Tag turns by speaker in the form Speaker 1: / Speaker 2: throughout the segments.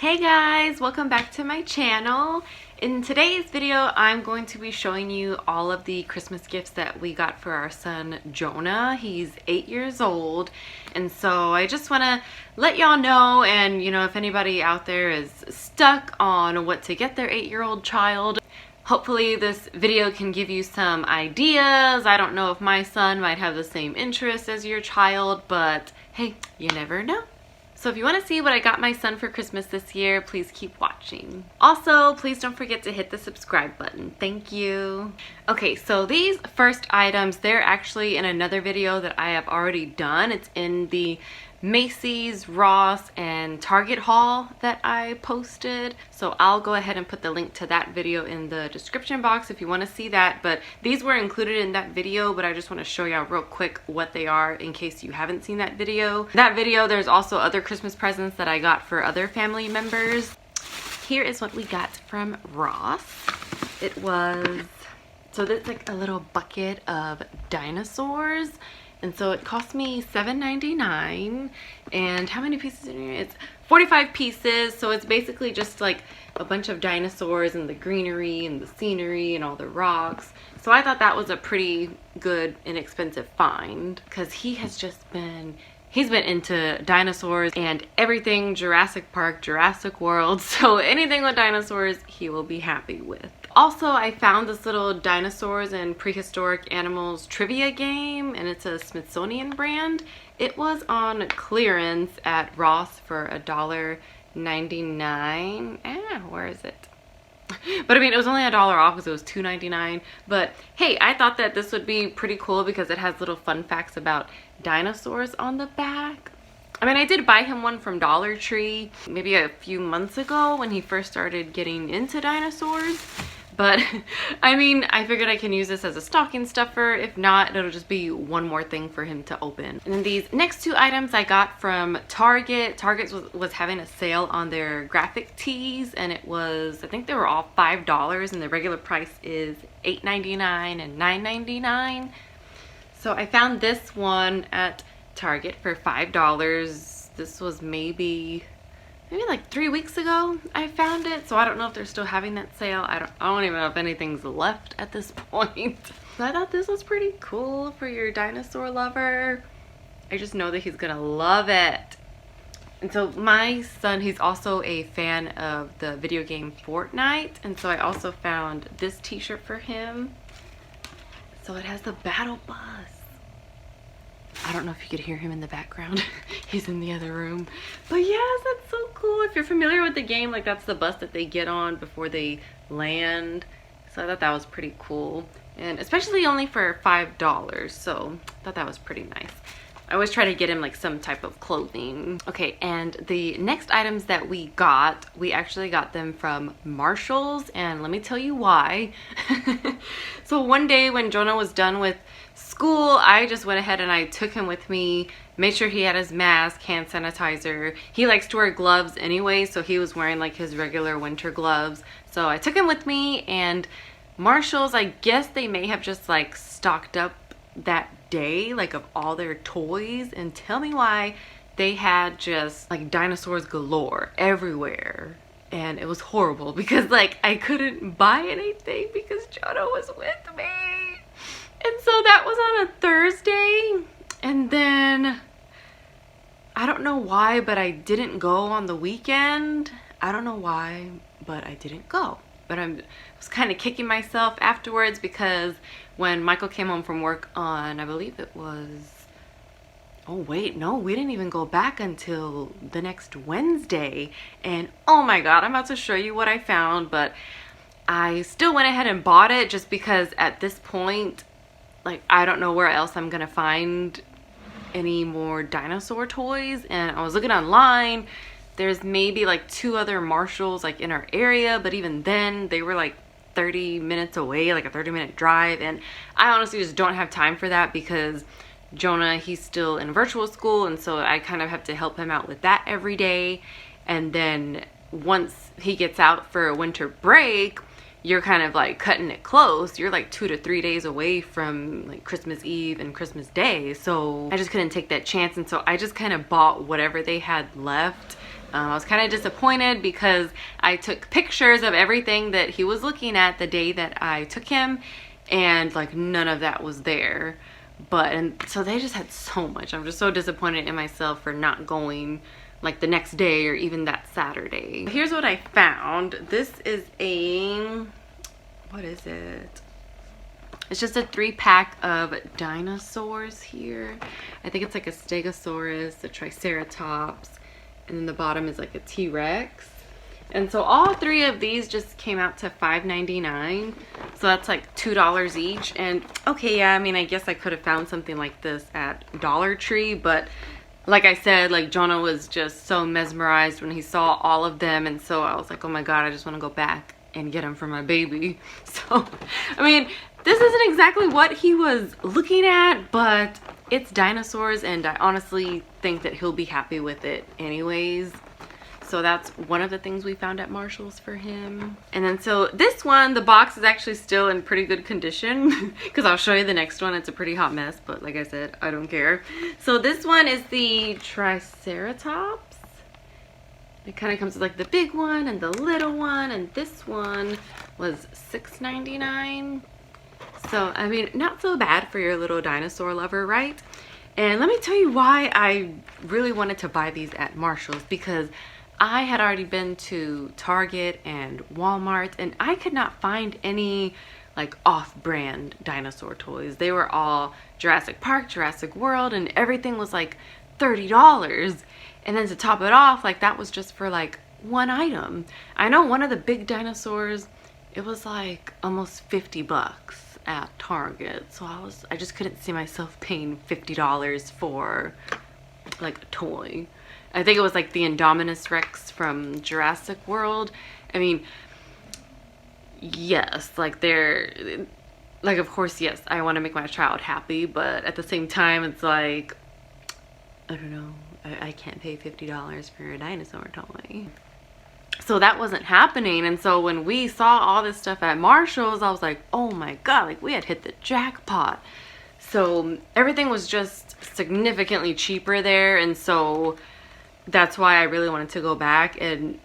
Speaker 1: Hey guys, welcome back to my channel. In today's video, I'm going to be showing you all of the Christmas gifts that we got for our son, Jonah. He's 8 years old, and so I just want to let y'all know, and if anybody out there is stuck on what to get their 8-year-old child, hopefully this video can give you some ideas. I don't know if my son might have the same interests as your child, but hey, you never know. So if you want to see what I got my son for Christmas this year, please keep watching. Also, please don't forget to hit the subscribe button. Thank you. Okay, so these first items, they're actually in another video that I have already done. It's in the Macy's, Ross, and Target haul that I posted. So I'll go ahead and put the link to that video in the description box if you want to see that. But these were included in that video, but I just want to show y'all real quick what they are in case you haven't seen that video. That video, there's also other Christmas presents that I got for other family members. Here is what we got from Ross. It was, so that's like a little bucket of dinosaurs. And so it cost me $7.99, and how many pieces in here? It's 45 pieces, so it's basically just like a bunch of dinosaurs and the greenery and the scenery and all the rocks. So I thought that was a pretty good, inexpensive find, because he's been into dinosaurs and everything Jurassic Park, Jurassic World, so anything with dinosaurs he will be happy with. Also, I found this little dinosaurs and prehistoric animals trivia game, and it's a Smithsonian brand. It was on clearance at Ross for $1.99. Where is it? But I mean, it was only $1 off because it was $2.99. But hey, I thought that this would be pretty cool because it has little fun facts about dinosaurs on the back. I mean, I did buy him one from Dollar Tree maybe a few months ago when he first started getting into dinosaurs. But I mean, I figured I can use this as a stocking stuffer. If not, it'll just be one more thing for him to open. And then these next two items I got from Target. Target was having a sale on their graphic tees, and it was, I think they were all $5, and the regular price is $8.99 and $9.99. So I found this one at Target for $5. This was maybe like 3 weeks ago I found it, so I don't know if they're still having that sale. I don't even know if anything's left at this point. So I thought this was pretty cool for your dinosaur lover. I just know that he's gonna love it. And so my son, he's also a fan of the video game Fortnite, and so I also found this t-shirt for him. So it has the battle bus. I don't know if you could hear him in the background. He's in the other room. But yes, that's so cool. If you're familiar with the game, like that's the bus that they get on before they land. So I thought that was pretty cool. And especially only for $5. So I thought that was pretty nice. I always try to get him like some type of clothing. Okay, and the next items that we actually got them from Marshall's, and let me tell you why. So one day when Jonah was done with school, I just went ahead and I took him with me, made sure he had his mask, hand sanitizer. He likes to wear gloves anyway, so he was wearing like his regular winter gloves. So I took him with me, and Marshall's, I guess they may have just like stocked up that day like of all their toys, and tell me why they had just like dinosaurs galore everywhere. And it was horrible because like I couldn't buy anything because Jonah was with me. And so that was on a Thursday, and then I don't know why, but I didn't go on the weekend. I don't know why, but I didn't go. But I was kind of kicking myself afterwards because when Michael came home from work on, I believe it was, oh wait, no, we didn't even go back until the next Wednesday. And oh my God, I'm about to show you what I found, but I still went ahead and bought it just because at this point, like, I don't know where else I'm gonna find any more dinosaur toys. And I was looking online. There's maybe like 2 other Marshalls like in our area, but even then they were like 30 minutes away, like a 30-minute drive, and I honestly just don't have time for that because Jonah, he's still in virtual school, and so I kind of have to help him out with that every day. And then once he gets out for a winter break, you're kind of like cutting it close. You're like 2 to 3 days away from like Christmas Eve and Christmas Day. So I just couldn't take that chance. And so I just kind of bought whatever they had left I was kind of disappointed because I took pictures of everything that he was looking at the day that I took him, and like none of that was there. And so they just had so much. I'm just so disappointed in myself for not going like the next day or even that Saturday. Here's what I found. This is what is it? It's just a 3-pack of dinosaurs here. I think it's like a Stegosaurus, a Triceratops, and then the bottom is like a T-Rex. And so all 3 of these just came out to $5.99. So that's like $2 each. And okay, yeah, I mean, I guess I could have found something like this at Dollar Tree, but like I said, like Jonah was just so mesmerized when he saw all of them. And so I was like, oh my God, I just want to go back and get them for my baby. So, I mean, this isn't exactly what he was looking at, but it's dinosaurs, and I honestly think that he'll be happy with it anyways. So that's one of the things we found at Marshall's for him. And then so this one, the box is actually still in pretty good condition because I'll show you the next one. It's a pretty hot mess, but like I said, I don't care. So this one is the Triceratops. It kind of comes with like the big one and the little one, and this one was $6.99. So, I mean, not so bad for your little dinosaur lover, right? And let me tell you why I really wanted to buy these at Marshall's, because I had already been to Target and Walmart, and I could not find any like off-brand dinosaur toys. They were all Jurassic Park, Jurassic World, and everything was like $30. And then to top it off, like that was just for like one item. I know one of the big dinosaurs, it was like almost 50 bucks at Target. So I just couldn't see myself paying $50 for like a toy. I think it was like the Indominus Rex from Jurassic World. I mean, yes, like they're like, of course, yes, I want to make my child happy, but at the same time, it's like, I don't know, I can't pay $50 for a dinosaur toy. So that wasn't happening. And so when we saw all this stuff at Marshall's, I was like, oh my God, like we had hit the jackpot. So everything was just significantly cheaper there. And so that's why I really wanted to go back. And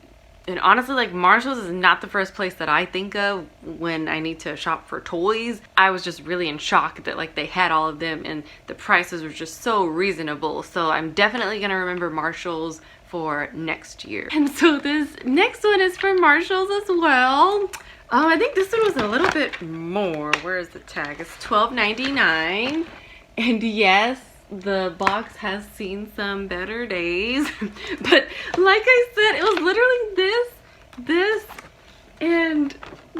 Speaker 1: honestly, like Marshall's is not the first place that I think of when I need to shop for toys. I was just really in shock that like they had all of them and the prices were just so reasonable. So I'm definitely gonna remember Marshall's for next year. And so this next one is from Marshall's as well. I think this one was a little bit more. Where is the tag? It's $12.99. And yes, the box has seen some better days. But like I said, it was literally this, and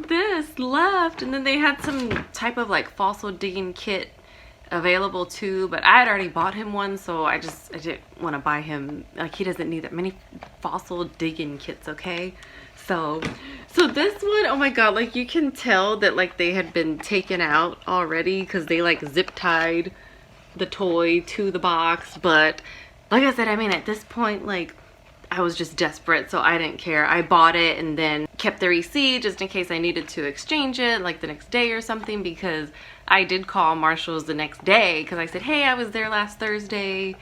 Speaker 1: this left. And then they had some type of like fossil digging kit available too, but I had already bought him one, so I didn't want to buy him. Like, he doesn't need that many fossil digging kits, okay? So this one, oh my God, like you can tell that like they had been taken out already because they like zip tied the toy to the box. But like I said, I mean, at this point, like I was just desperate, so I didn't care. I bought it and then kept the receipt just in case I needed to exchange it like the next day or something, because I did call Marshall's the next day because I said, hey, I was there last Thursday.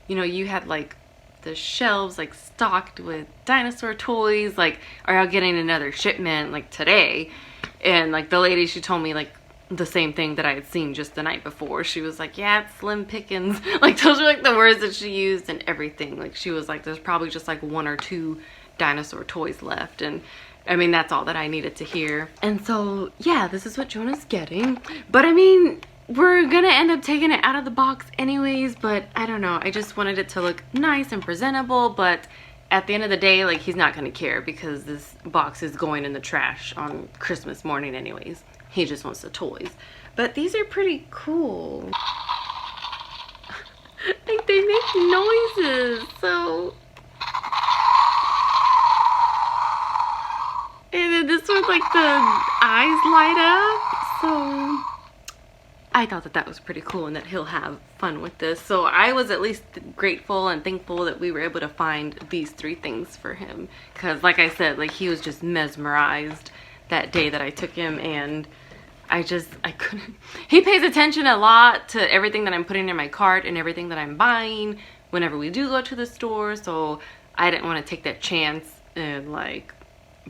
Speaker 1: You know, you had like the shelves like stocked with dinosaur toys. Like, are y'all getting another shipment like today? And like the lady, she told me like the same thing that I had seen just the night before. She was like, yeah, it's slim pickings. Like those are like the words that she used and everything. Like she was like, there's probably just like 1 or 2 dinosaur toys left. And I mean, that's all that I needed to hear. And so yeah, this is what Jonah's getting. But I mean, we're gonna end up taking it out of the box anyways, but I don't know, I just wanted it to look nice and presentable. But at the end of the day, like he's not gonna care because this box is going in the trash on Christmas morning anyways. He just wants the toys. But these are pretty cool. Like they make noises, so. And then this one's like the eyes light up, so I thought that that was pretty cool and that he'll have fun with this. So I was at least grateful and thankful that we were able to find these 3 things for him, because like I said, like he was just mesmerized that day that I took him, and I couldn't. He pays attention a lot to everything that I'm putting in my cart and everything that I'm buying whenever we do go to the store. So I didn't want to take that chance and like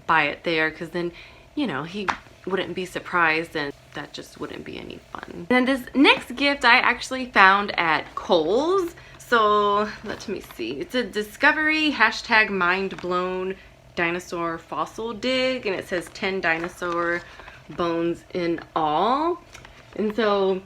Speaker 1: buy it there, because then, you know, he wouldn't be surprised and that just wouldn't be any fun. And then this next gift I actually found at Kohl's. So let me see. It's a Discovery #mindblown dinosaur fossil dig, and it says 10 dinosaur bones in all. And so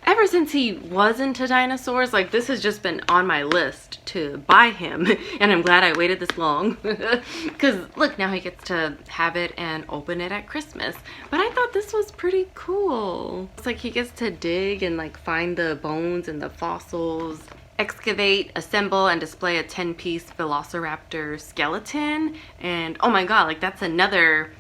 Speaker 1: ever since he was into dinosaurs, like, this has just been on my list to buy him. And I'm glad I waited this long, because look, now he gets to have it and open it at Christmas. But I thought this was pretty cool. It's like he gets to dig and like find the bones and the fossils, excavate, assemble, and display a 10-piece velociraptor skeleton. And oh my god, like, that's another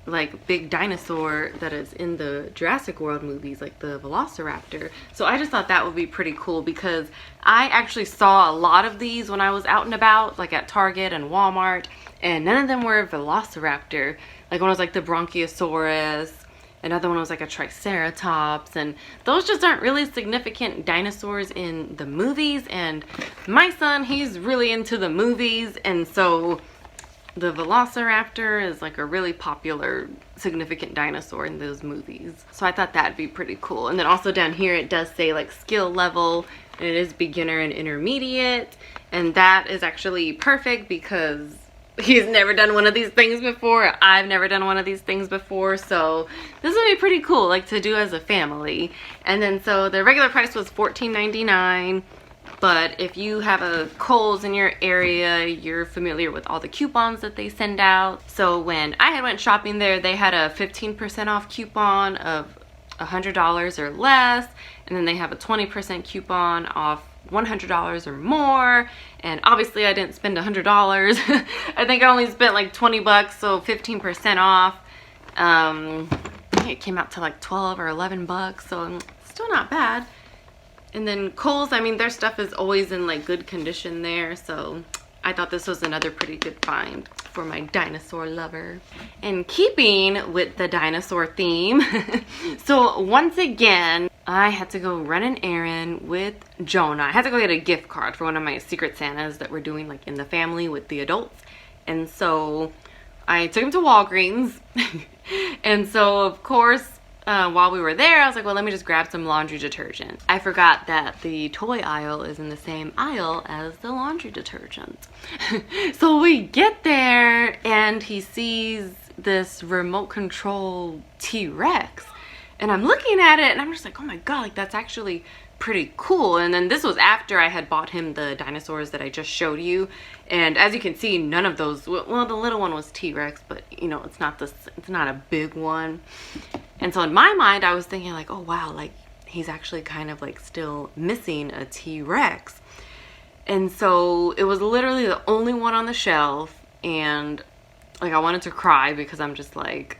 Speaker 1: like big dinosaur that is in the Jurassic World movies, like the velociraptor. So I just thought that would be pretty cool, because I actually saw a lot of these when I was out and about, like at Target and Walmart, and none of them were velociraptor. Like one was like the Bronchiosaurus, another one was like a Triceratops, and those just aren't really significant dinosaurs in the movies. And my son, he's really into the movies, and so the velociraptor is like a really popular significant dinosaur in those movies. So I thought that'd be pretty cool. And then also down here it does say like skill level, and it is beginner and intermediate, and that is actually perfect because he's never done one of these things before. I've never done one of these things before, so this would be pretty cool, like, to do as a family. And then so the regular price was $14.99. But if you have a Kohl's in your area, you're familiar with all the coupons that they send out. So when I had went shopping there, they had a 15% off coupon of $100 or less. And then they have a 20% coupon off $100 or more. And obviously I didn't spend $100. I think I only spent like 20 bucks, so 15% off. I think it came out to like 12 or 11 bucks, so still not bad. And then Kohl's, I mean, their stuff is always in like good condition there, so I thought this was another pretty good find for my dinosaur lover. And keeping with the dinosaur theme, so once again, I had to go run an errand with Jonah. I had to go get a gift card for one of my Secret Santas that we're doing like in the family with the adults. And so I took him to Walgreens. And so of course, while we were there, I was like, well, let me just grab some laundry detergent. I forgot that the toy aisle is in the same aisle as the laundry detergent. So we get there and he sees this remote control T-Rex, and I'm looking at it and I'm just like, oh my god, like, that's actually pretty cool. And then this was after I had bought him the dinosaurs that I just showed you, and as you can see, none of those, well, the little one was T-Rex, but you know, it's not a big one. And so in my mind, I was thinking like, oh wow, like, he's actually kind of like still missing a T-Rex. And so it was literally the only one on the shelf, and like, I wanted to cry because I'm just like,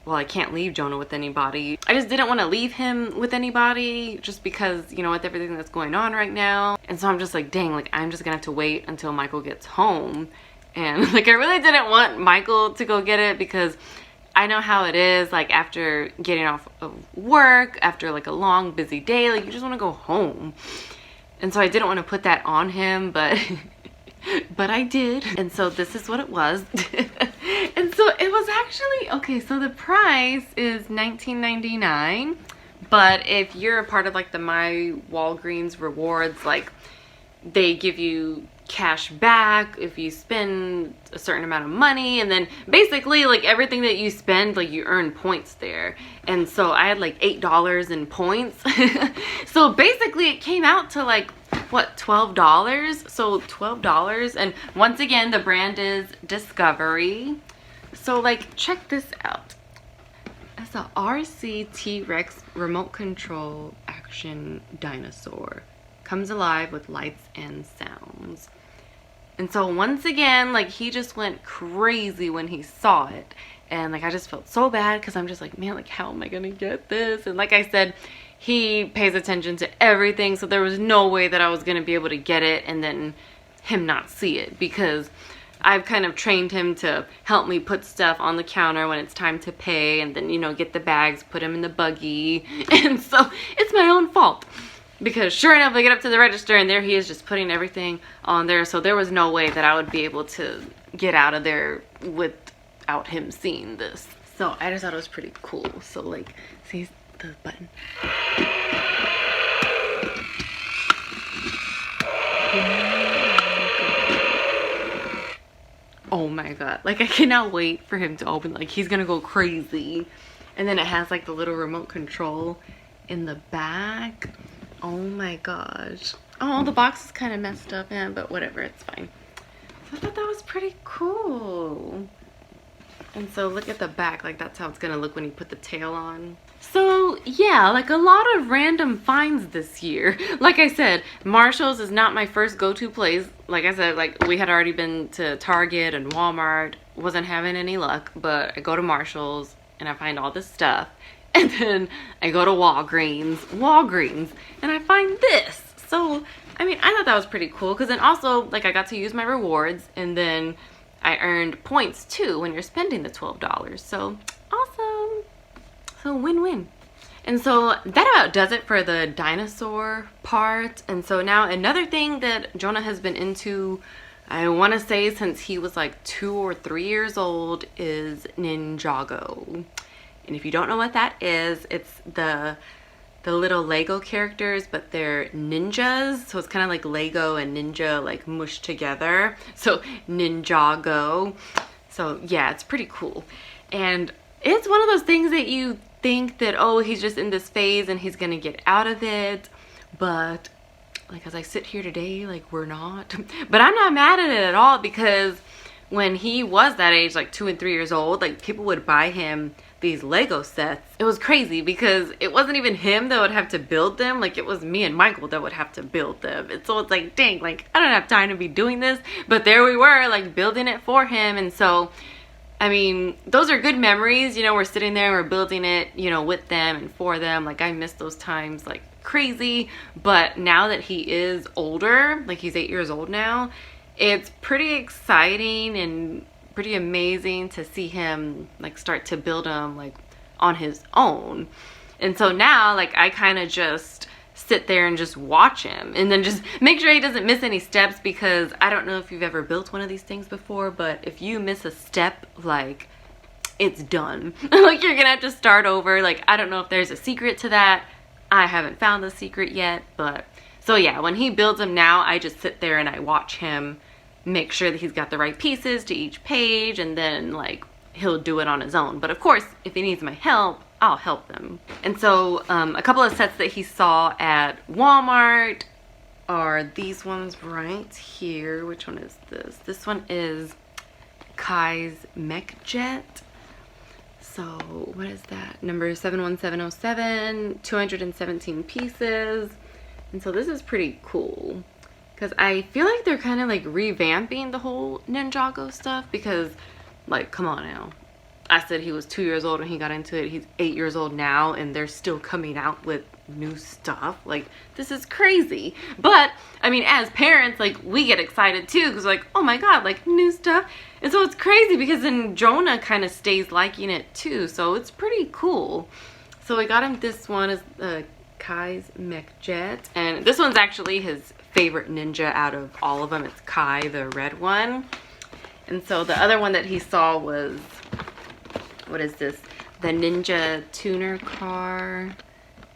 Speaker 1: well, I can't leave Jonah with anybody. I just didn't want to leave him with anybody just because, you know, with everything that's going on right now. And so I'm just like, dang, like, I'm just gonna have to wait until Michael gets home. And like, I really didn't want Michael to go get it, because I know how it is, like, after getting off of work, after like a long busy day, like, you just want to go home. And so I didn't want to put that on him, but but I did. And so this is what it was. And so it was actually, okay, so the price is $19.99, but if you're a part of like the My Walgreens rewards, like, they give you cash back if you spend a certain amount of money, and then basically like everything that you spend, like, you earn points there. And so I had like $8 in points. So basically it came out to like, what, $12? So $12. And once again, the brand is Discovery. So like, check this out. It's a RC T-Rex remote control action dinosaur. Comes alive with lights and sounds. And so once again, like, he just went crazy when he saw it. And like, I just felt so bad because I'm just like, man, like, how am I gonna get this? And like I said, he pays attention to everything, so there was no way that I was gonna be able to get it and then him not see it, because I've kind of trained him to help me put stuff on the counter when it's time to pay, and then, you know, get the bags, put them in the buggy. And so it's my own fault. because sure enough, I get up to the register and there he is just putting everything on there. So there was no way that I would be able to get out of there without him seeing this. So I just thought it was pretty cool. So like, see the button. Oh my god, like I cannot wait for him to open. Like he's gonna go crazy. And then it has like the little remote control in the back. Oh my gosh. Oh, the box is kind of messed up, but whatever, it's fine. So I thought that was pretty cool. And so look at the back, like that's how it's gonna look when you put the tail on. So yeah, like a lot of random finds this year. Like I said, Marshall's is not my first go-to place. Like I said, like we had already been to Target and Walmart, wasn't having any luck, but I go to Marshall's and I find all this stuff. And then I go to Walgreens, and I find this. So, I mean, I thought that was pretty cool, because then also, like, I got to use my rewards, and then I earned points too when you're spending the $12. So, awesome. So, win-win. And so that about does it for the dinosaur part. And so now another thing that Jonah has been into, I want to say since he was like 2 or 3 years old, is Ninjago. And if you don't know what that is, it's the little Lego characters, but they're ninjas. So it's kind of like Lego and Ninja like mushed together. So Ninjago. So yeah, it's pretty cool. And it's one of those things that you think that, oh, he's just in this phase and he's gonna get out of it. But like as I sit here today, like we're not. But I'm not mad at it at all, because when he was that age, like 2 and 3 years old, like people would buy him these Lego sets. It was crazy because it wasn't even him that would have to build them. Like it was me and Michael that would have to build them. And so it's like, dang, like I don't have time to be doing this. But there we were, like building it for him. And so, I mean, those are good memories. You know, we're sitting there, we're building it, you know, with them and for them. Like I miss those times like crazy. But now that he is older, like he's 8 years old now, it's pretty exciting and pretty amazing to see him like start to build them like on his own. And so now like I kind of just sit there and just watch him and then just make sure he doesn't miss any steps, because I don't know if you've ever built one of these things before, but if you miss a step, like it's done. Like you're gonna have to start over. Like I don't know if there's a secret to that. I haven't found the secret yet. But so yeah, when he builds them now, I just sit there and I watch him make sure that he's got the right pieces to each page, and then like he'll do it on his own. But of course, if he needs my help, I'll help them. And so a couple of sets that he saw at Walmart are these ones right here. Which one is this? This one is Kai's Mech Jet. So what is that? Number 71707, 217 pieces. And so this is pretty cool, because I feel like they're kind of like revamping the whole Ninjago stuff, because like, come on now. I said he was 2 years old when he got into it. He's 8 years old now and they're still coming out with new stuff. Like this is crazy. But I mean, as parents, like we get excited too, because like, oh my god, like new stuff. And so it's crazy because then Jonah kind of stays liking it too. So it's pretty cool. So I got him this one, is Kai's Mech Jet. And this one's actually his favorite ninja out of all of them. It's Kai, the red one. And so the other one that he saw was, what is this? The Ninja Tuner Car.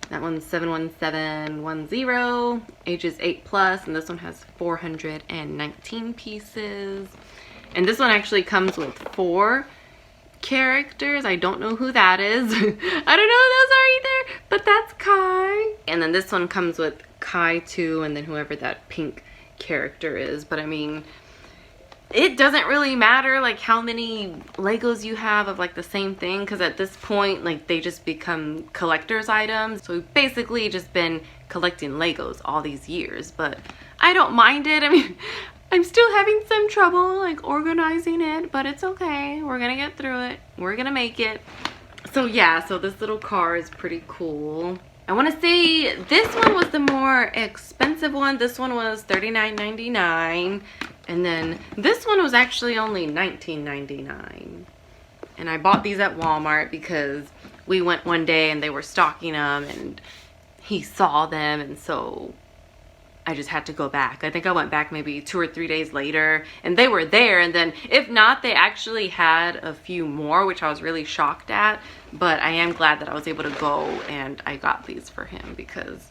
Speaker 1: That one's 71710, ages 8+, and this one has 419 pieces. And this one actually comes with 4 characters. I don't know who that is. I don't know who those are either, but that's Kai. And then this one comes with Kai too, and then whoever that pink character is. But I mean, it doesn't really matter like how many Legos you have of like the same thing, because at this point like they just become collector's items. So we've basically just been collecting Legos all these years, but I don't mind it. I mean, I'm still having some trouble like organizing it, but it's okay. We're gonna get through it. We're gonna make it. So yeah, so this little car is pretty cool. I want to say this one was the more expensive one. This one was $39.99. And then this one was actually only $19.99. And I bought these at Walmart because we went one day and they were stocking them. And he saw them, and so I just had to go back. I think I went back maybe 2 or 3 days later, and they were there. And then if not, they actually had a few more, which I was really shocked at. But I am glad that I was able to go and I got these for him because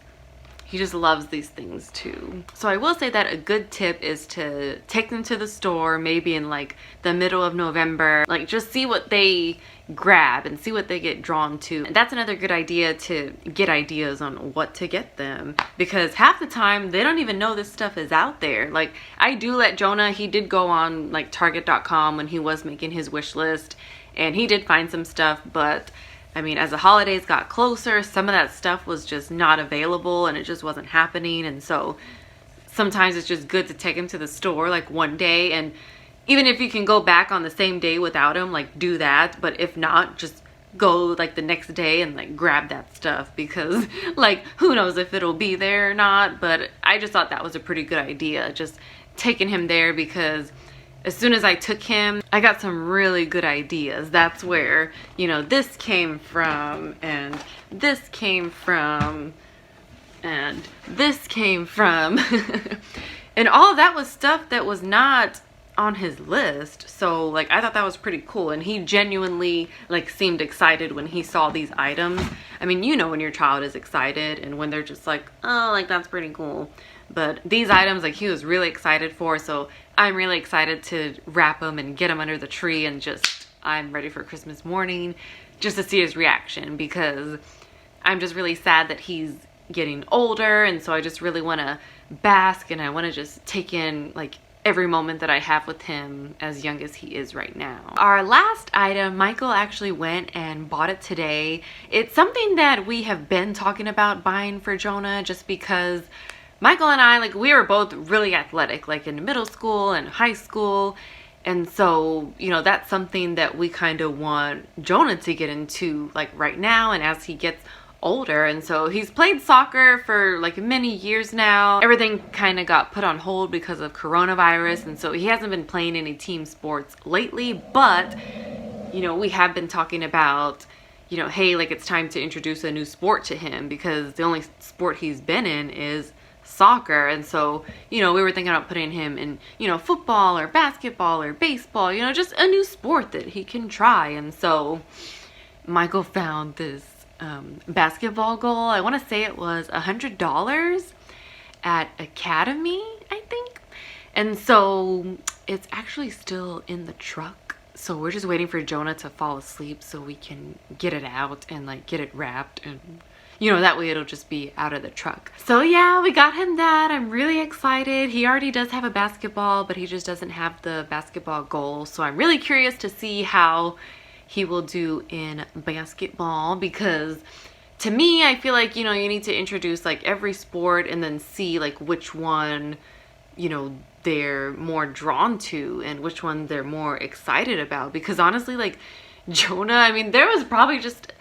Speaker 1: he just loves these things too. So I will say that a good tip is to take them to the store maybe in like the middle of November. Like just see what they grab and see what they get drawn to. And that's another good idea, to get ideas on what to get them, because half the time they don't even know this stuff is out there. Like I do let Jonah, he did go on like Target.com when he was making his wish list, and he did find some stuff, but I mean, as the holidays got closer, some of that stuff was just not available and it just wasn't happening. And so sometimes it's just good to take him to the store like one day, and even if you can go back on the same day without him, like do that. But if not, just go like the next day and like grab that stuff, because like who knows if it'll be there or not. But I just thought that was a pretty good idea, just taking him there, because as soon as I took him, I got some really good ideas. That's where, you know, this came from, and this came from, and this came from. And all of that was stuff that was not on his list. So like I thought that was pretty cool, and he genuinely like seemed excited when he saw these items. I mean, you know when your child is excited and when they're just like, oh, like that's pretty cool. But these items, like he was really excited for, so I'm really excited to wrap them and get them under the tree, and just I'm ready for Christmas morning just to see his reaction, because I'm just really sad that he's getting older, and so I just really want to bask and I want to just take in like every moment that I have with him as young as he is right now. Our last item, Michael actually went and bought it today. It's something that we have been talking about buying for Jonah, just because Michael and I, like, we were both really athletic, like in middle school and high school. And so, you know, that's something that we kind of want Jonah to get into like right now and as he gets older. And so he's played soccer for like many years now. Everything kind of got put on hold because of coronavirus, and so he hasn't been playing any team sports lately. But, you know, we have been talking about, you know, hey, like it's time to introduce a new sport to him, because the only sport he's been in is soccer. And so, you know, we were thinking about putting him in, you know, football or basketball or baseball, you know, just a new sport that he can try. And so Michael found this basketball goal. I want to say it was $100 at Academy, I think. And so it's actually still in the truck. So we're just waiting for Jonah to fall asleep so we can get it out and like get it wrapped, and you know, that way it'll just be out of the truck. So yeah, we got him that. I'm really excited. He already does have a basketball, but he just doesn't have the basketball goal. So I'm really curious to see how he will do in basketball, because to me, I feel like, you know, you need to introduce like every sport and then see like which one, you know, they're more drawn to and which one they're more excited about. Because honestly, like Jonah, I mean, there was probably just,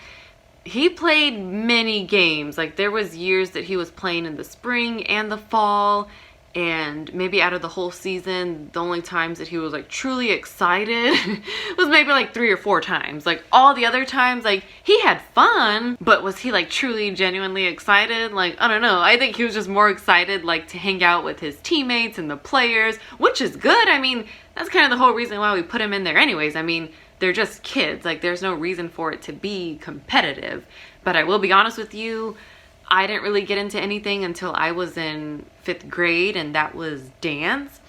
Speaker 1: he played many games. Like there was years that he was playing in the spring and the fall, and maybe out of the whole season, the only times that he was like truly excited was maybe like 3 or 4 times. Like all the other times, like he had fun, but was he like truly genuinely excited? Like, I don't know. I think he was just more excited like to hang out with his teammates and the players, which is good. I mean, that's kind of the whole reason why we put him in there anyways. I mean, they're just kids. Like there's no reason for it to be competitive. But I will be honest with you, I didn't really get into anything until I was in 5th grade, and that was dance.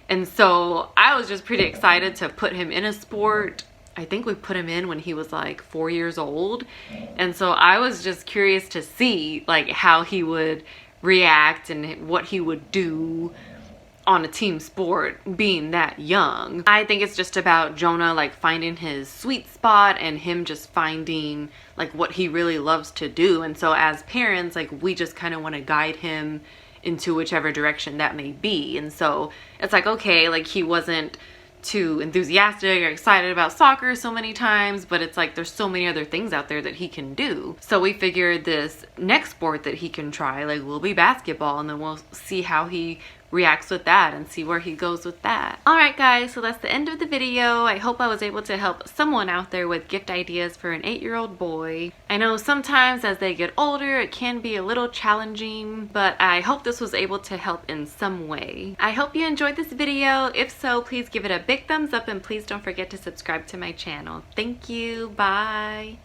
Speaker 1: And so I was just pretty excited to put him in a sport. I think we put him in when he was like 4 years old. And so I was just curious to see like how he would react and what he would do on a team sport being that young. I think it's just about Jonah like finding his sweet spot and him just finding like what he really loves to do. And so as parents, like we just kind of want to guide him into whichever direction that may be. And so it's like, okay, like he wasn't too enthusiastic or excited about soccer so many times, but it's like there's so many other things out there that he can do. So we figured this next sport that he can try like will be basketball, and then we'll see how he reacts with that and see where he goes with that. Alright guys, so that's the end of the video. I hope I was able to help someone out there with gift ideas for an 8-year-old boy. I know sometimes as they get older it can be a little challenging, but I hope this was able to help in some way. I hope you enjoyed this video. If so, please give it a big thumbs up and please don't forget to subscribe to my channel. Thank you. Bye.